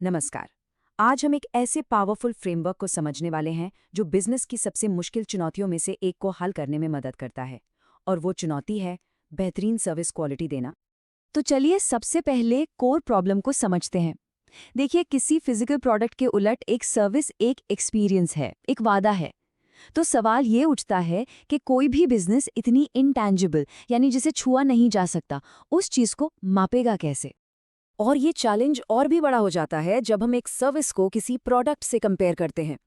नमस्कार। आज हम एक ऐसे पावरफुल फ्रेमवर्क को समझने वाले हैं जो बिजनेस की सबसे मुश्किल चुनौतियों में से एक को हल करने में मदद करता है, और वो चुनौती है बेहतरीन सर्विस क्वालिटी देना। तो चलिए सबसे पहले कोर प्रॉब्लम को समझते हैं। देखिए, किसी फिजिकल प्रोडक्ट के उलट एक सर्विस एक एक्सपीरियंस है, एक वादा है। तो सवाल ये उठता है कि कोई भी बिजनेस इतनी इंटैंजिबल यानी जिसे छुआ नहीं जा सकता, उस चीज को मापेगा कैसे? और ये चैलेंज और भी बड़ा हो जाता है जब हम एक सर्विस को किसी प्रोडक्ट से कंपेयर करते हैं।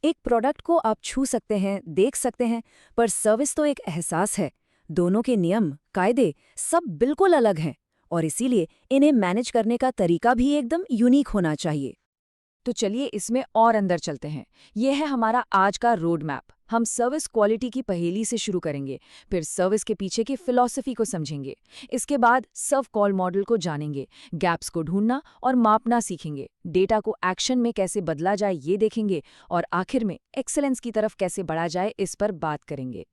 एक प्रोडक्ट को आप छू सकते हैं, देख सकते हैं, पर सर्विस तो एक एहसास है। दोनों के नियम, कायदे सब बिल्कुल अलग हैं, और इसीलिए इन्हें मैनेज करने का तरीका भी एकदम यूनिक होना चाहिए। तो चलिए इसमें और अंदर चलते हैं। यह है हमारा आज का रोड मैप। हम सर्विस क्वालिटी की पहेली से शुरू करेंगे, फिर सर्विस के पीछे की फिलॉसफी को समझेंगे। इसके बाद सर्व कॉल मॉडल को जानेंगे, गैप्स को ढूंढना और मापना सीखेंगे, डेटा को एक्शन में कैसे बदला जाए ये देखेंगे, और आखिर में एक्सेलेंस की तरफ कैसे बढ़ा जाए इस पर बात करेंगे।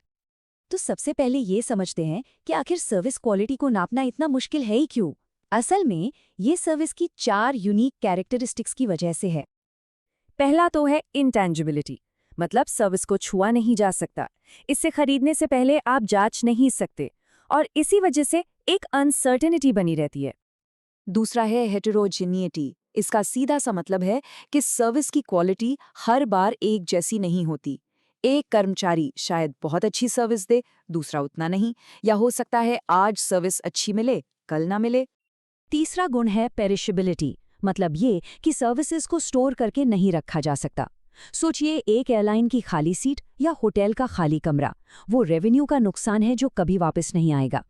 तो सबसे पहले ये समझते हैं कि आखिर सर्विस क्वालिटी को नापना इतना मुश्किल है ही क्यों? असल में ये सर्विस की 4 यूनिक कैरेक्टरिस्टिक्स की वजह से है। पहला तो है इंटेंजिबिलिटी, मतलब सर्विस को छुआ नहीं जा सकता। इससे खरीदने से पहले आप जांच नहीं सकते, और इसी वजह से एक अनसर्टेनिटी बनी रहती है। दूसरा है हेटेरोजेनिटी। इसका सीधा सा मतलब है कि सर्विस की क्वालिटी हर बार एक जैसी नहीं होती। एक कर्मचारी शायद बहुत अच्छी सर्विस दे, दूसरा उतना नहीं, या हो सकता है आज सर्विस अच्छी मिले, कल ना मिले। तीसरा गुण है पेरिशेबिलिटी, मतलब ये कि सर्विसेज को स्टोर करके नहीं रखा जा सकता। सोचिए, एक एयरलाइन की खाली सीट या होटल का खाली कमरा, वो रेवेन्यू का नुकसान है जो कभी वापस नहीं आएगा।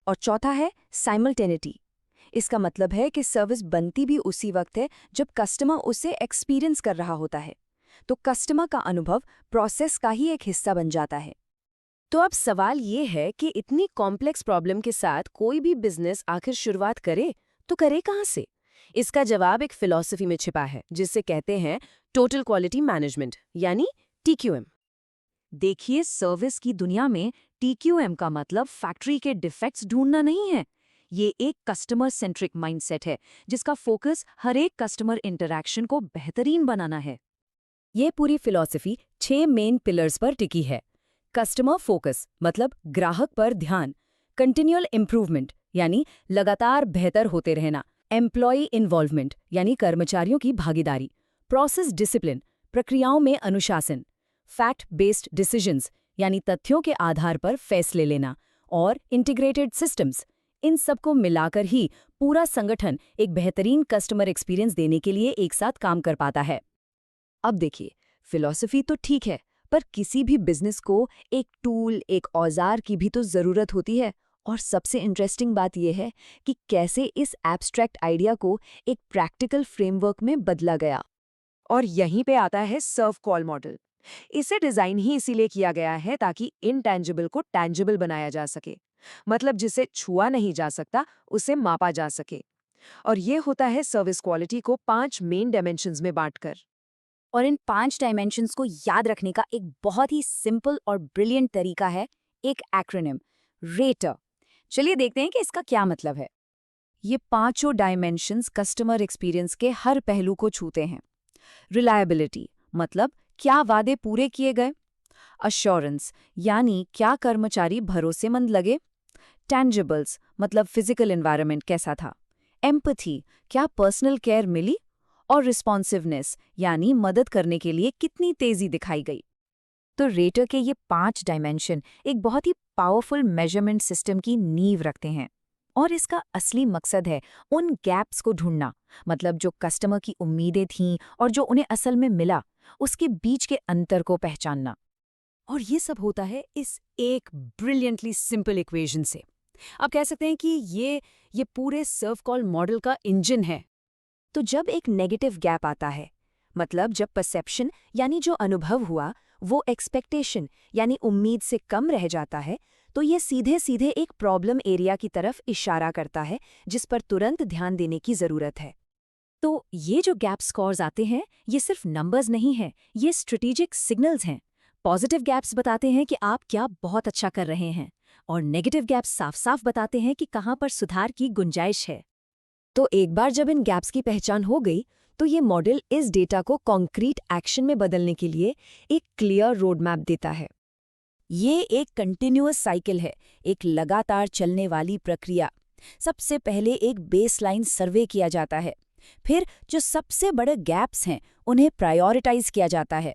और चौथा है साइमल्टेनिटी। इसका मतलब है कि सर्विस बनती भी उसी वक्त है जब कस्टमर उसे एक्सपीरियंस कर रहा होता है, तो कस्टमर का अनुभव प्रोसेस का ही एक हिस्सा बन जाता है। तो अब सवाल ये है कि इतनी कॉम्प्लेक्स प्रॉब्लम के साथ कोई भी बिजनेस आखिर शुरुआत करे तो करे कहाँ से? इसका जवाब एक फिलॉसफी में छिपा है, जिसे कहते हैं टोटल क्वालिटी मैनेजमेंट, यानी TQM। देखिए, सर्विस की दुनिया में TQM का मतलब फैक्ट्री के डिफेक्ट्स ढूंढना नहीं है। ये एक कस्टमर सेंट्रिक माइंडसेट है जिसका फोकस हर एक कस्टमर इंटरैक्शन को बेहतरीन बनाना है। ये पूरी फिलॉसफी 6 मेन पिलर्स पर टिकी है। कस्टमर फोकस, मतलब ग्राहक पर ध्यान। कंटिन्यूअल इम्प्रूवमेंट, यानी लगातार बेहतर होते रहना। एम्प्लॉय इन्वॉल्वमेंट, यानी कर्मचारियों की भागीदारी। प्रोसेस डिसिप्लिन, प्रक्रियाओं में अनुशासन। फैक्ट बेस्ड डिसीजंस, यानी तथ्यों के आधार पर फैसले लेना। और इंटीग्रेटेड सिस्टम्स। इन सबको मिलाकर ही पूरा संगठन एक बेहतरीन कस्टमर एक्सपीरियंस देने के लिए एक साथ काम कर पाता है। अब देखिए, फिलॉसफी तो ठीक है, पर किसी भी बिजनेस को एक टूल, एक औजार की भी तो जरूरत होती है। और सबसे इंटरेस्टिंग बात यह है कि कैसे इस एब्स्ट्रैक्ट आइडिया को एक प्रैक्टिकल फ्रेमवर्क में बदला गया। और यहीं पे आता है सर्व कॉल मॉडल। इसे डिजाइन ही इसीलिए किया गया है ताकि इनटैंजिबल को टैंजिबल बनाया जा सके, मतलब जिसे छुआ नहीं जा सकता उसे मापा जा सके। और ये होता है सर्विस क्वालिटी को 5 मेन डायमेंशंस में बांटकर। और इन 5 डायमेंशंस को याद रखने का एक बहुत ही सिंपल और ब्रिलियंट तरीका है, एक एक्रोनिम, रेटर। चलिए देखते हैं कि इसका क्या मतलब है। ये 5 डायमेंशंस कस्टमर एक्सपीरियंस के हर पहलू को छूते हैं। रिलायबिलिटी, मतलब क्या वादे पूरे किए गए। अश्योरेंस, यानी क्या कर्मचारी भरोसेमंद लगे। टैंजिबल्स, मतलब फिजिकल एनवायरनमेंट कैसा था। एम्पैथी, क्या पर्सनल केयर मिली। और रिस्पॉन्सिवनेस, यानी मदद करने के लिए कितनी तेजी दिखाई गई। तो रेटर के ये 5 डायमेंशन एक बहुत ही पावरफुल मेजरमेंट सिस्टम की नींव रखते हैं। और इसका असली मकसद है उन गैप्स को ढूंढना, मतलब जो कस्टमर की उम्मीदें थीं और जो उन्हें असल में मिला, उसके बीच के अंतर को पहचानना। और ये सब होता है इस एक ब्रिलियंटली सिंपल इक्वेशन से। आप कह सकते हैं कि ये पूरे सर्व कॉल मॉडल का इंजन है। तो जब एक नेगेटिव गैप आता है, मतलब जब परसेप्शन यानी जो अनुभव हुआ वो एक्सपेक्टेशन यानी उम्मीद से कम रह जाता है, तो ये सीधे सीधे एक प्रॉब्लम एरिया की तरफ इशारा करता है जिस पर तुरंत ध्यान देने की जरूरत है। तो ये जो गैप स्कोर्स आते हैं, ये सिर्फ नंबर्स नहीं हैं, ये स्ट्रेटेजिक सिग्नल्स हैं। पॉजिटिव गैप्स बताते हैं कि आप क्या बहुत अच्छा कर रहे हैं, और नेगेटिव गैप्स साफ साफ बताते हैं कि कहाँ पर सुधार की गुंजाइश है। तो एक बार जब इन गैप्स की पहचान हो गई, तो ये मॉडल इस डेटा को कॉन्क्रीट एक्शन में बदलने के लिए एक क्लियर रोड मैप देता है। ये एक कंटिन्यूअस साइकिल है, एक लगातार चलने वाली प्रक्रिया। सबसे पहले एक बेसलाइन सर्वे किया जाता है, फिर जो सबसे बड़े गैप्स हैं उन्हें प्रायोरिटाइज किया जाता है।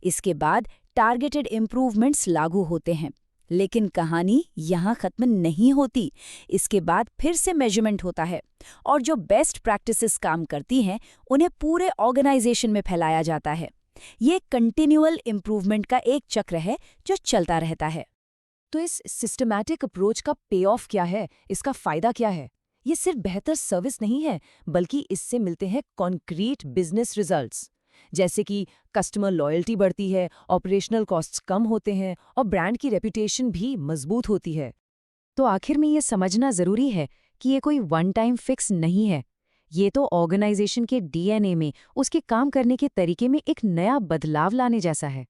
इसके बाद टारगेटेड इम्प्रूवमेंट्स लागू होते हैं। लेकिन कहानी यहाँ खत्म नहीं होती। इसके बाद फिर से मेजरमेंट होता है और जो बेस्ट प्रैक्टिसेस काम करती हैं उन्हें पूरे ऑर्गेनाइजेशन में फैलाया जाता है। ये कंटिन्यूअल इम्प्रूवमेंट का एक चक्र है जो चलता रहता है। तो इस सिस्टमैटिक अप्रोच का पे ऑफ क्या है, इसका फायदा क्या है? ये सिर्फ बेहतर सर्विस नहीं है, बल्कि इससे मिलते हैं कॉन्क्रीट बिजनेस रिजल्ट्स, जैसे कि कस्टमर लॉयल्टी बढ़ती है, ऑपरेशनल कॉस्ट्स कम होते हैं और ब्रांड की रेपुटेशन भी मजबूत होती है। तो आखिर में ये समझना जरूरी है कि ये कोई वन टाइम फिक्स नहीं है। ये तो ऑर्गेनाइजेशन के डीएनए में, उसके काम करने के तरीके में एक नया बदलाव लाने जैसा है।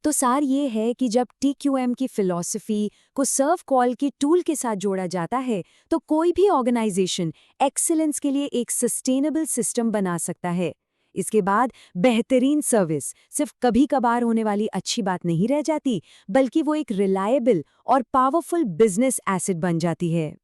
तो सार ये है कि जब TQM की फिलॉसफी को सर्व कॉल की टूल के साथ जोड़ा जाता है तो कोई भी ऑर्गेनाइजेशन एक्सीलेंस के लिए एक सस्टेनेबल सिस्टम बना सकता है। इसके बाद बेहतरीन सर्विस सिर्फ कभी कभार होने वाली अच्छी बात नहीं रह जाती, बल्कि वो एक रिलायबल और पावरफुल बिजनेस एसेट बन जाती है।